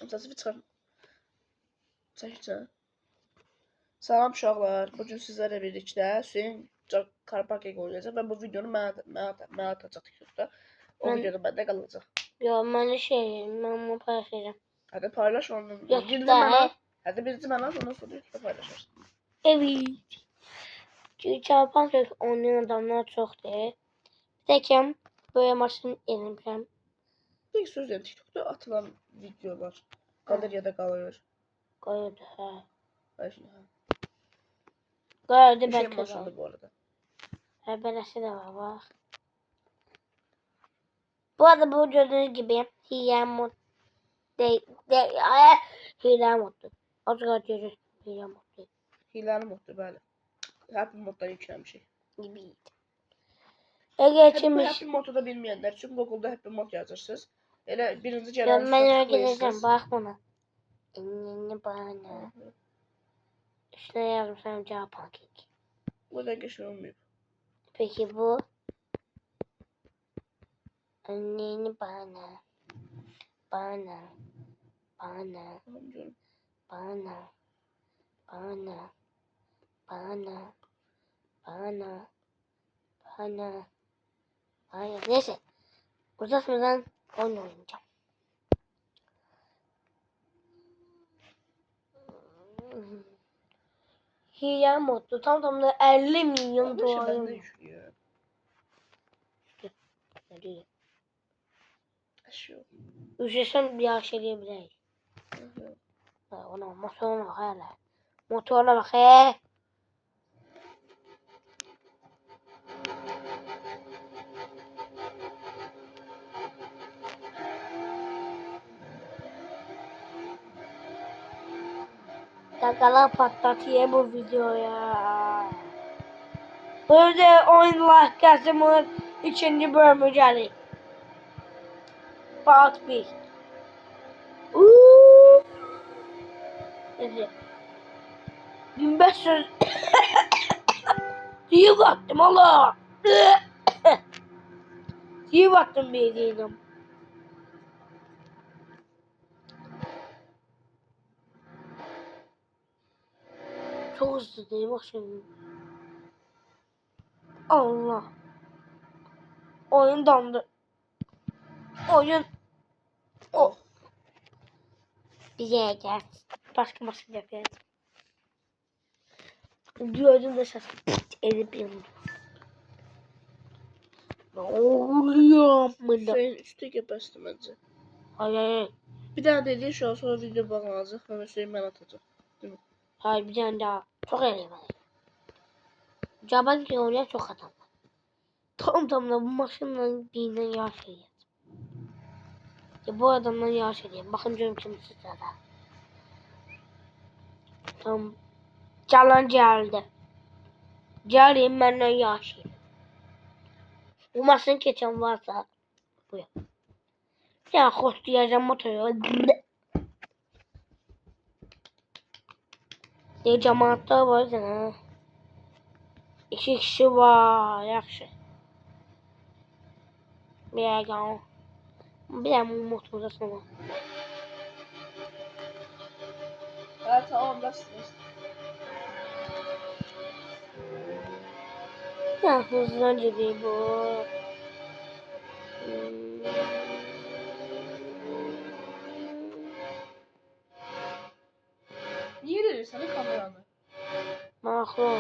Təsvir çıxar. Çəkəcəm. Salam uşaqlar. Bugün sizlərlə birlikdə Hüseyin Karpakya oynayacaq və bu videonu mənə atacaq TikTokda. O videoda məndə qalacaq. Yo, mən bunu paylaşacağım. Hadi paylaş onu. Hadi birinci mənə at, ondan sonra YouTube'da paylaşarsın. Evet. Çünkü Karpakya oynayan adamlar çoxdur. Təkim böyle maşın eləmişəm. Bir söz deyim, TikTokda atılan videolar qaleriyada qalır. Qoydu, hə. Qoydu Qoydu, bəlkə maşındır bu arada. Hə, beləsi də var, bax. Bu arada bu gördüğünüz gibi hile mod değil. Hile moddur. Az kadar görür hile moddur. Hileli moddur, bəli. Happy moddan yükləmişik. Gibi. Happy modu da bilməyənlər üçün Google'da Happy mod yazırsınız. Elə birinci gələn üstünə tıklayırsınız. Bax buna. Bana. Üstüne yazmışam Karpakya. Bu da geçir olmayıb. Peki bu? Anneni bana. Bana. Bana. Bana. Bana. Bana. Bana. Bana. Hayır, neyse. Uzatmadan oyun oynayacağım. Hile modlu tam da 50 milyon dolar. Ne diyor? Üşesem bir aşağıya bileyim. Ona motoruna bak hele. Motoruna bak he. Takala patlatıyor bu videoya. Böyle oyun lahkasımın ikinci bölümü gelir. Part 1. Evet. 1500 diye baktım Allah. diye baktım bir değilim. Çok hızlı değil bak şimdi. Allah. Oyun dondu. Oyun. Oh. Bize gel. Başka yapacağız. Gördüm de ses. Edip yandı. Ne oluyor? Hüseyin üstü bastı bence. Hayır. Bir daha dediğin şu an sonra video bağlanacak ve Hüseyin ben atacak. Değil mi? Hayır bir tane daha. Çok eğlenceli. Caban ki oraya çok adam var. Tam da bu maşınla birinden yağış ediyor. Ya bu adamdan yağış ediyor. Bakın diyorum kim sizlere. Tam calan geldi. Geleyim benden yağış ediyor. Bu maşın geçen varsa bu ya. Ya hoş diyeceğim motoru. Ne cemaatta var sana. 2 kişi var. Yaxşı. Bir dakika. Bir de motorda sonra. Evet tamam bastı. Ya hızlı gidiyor bu. Niye dedi sana kameranı? Makro.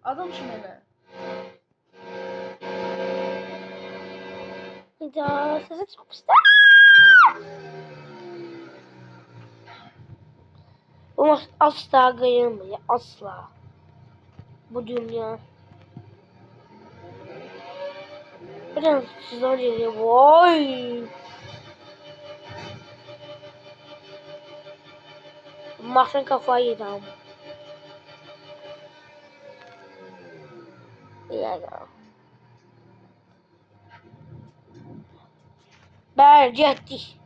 Adam şimdi ne? Bir daha sesi çok pis. Bu asla kıyılmıyor. Asla. Bu dünya. Biraz zor geliyor. Vay. Maşın kafayı yedi ama. Bir dakika. Bercettik.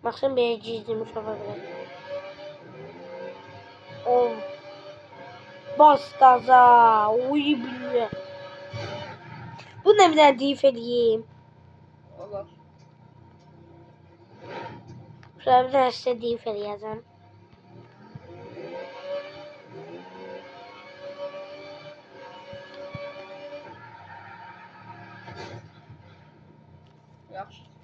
Maşın beni cizdirmiş olabilir. Oh. Bas gaza. Uy billah. Bu ne bilen deyif edeyim. uşaqlar. Şuraya bir tane size deyip eləyəcəm. Yaxşı.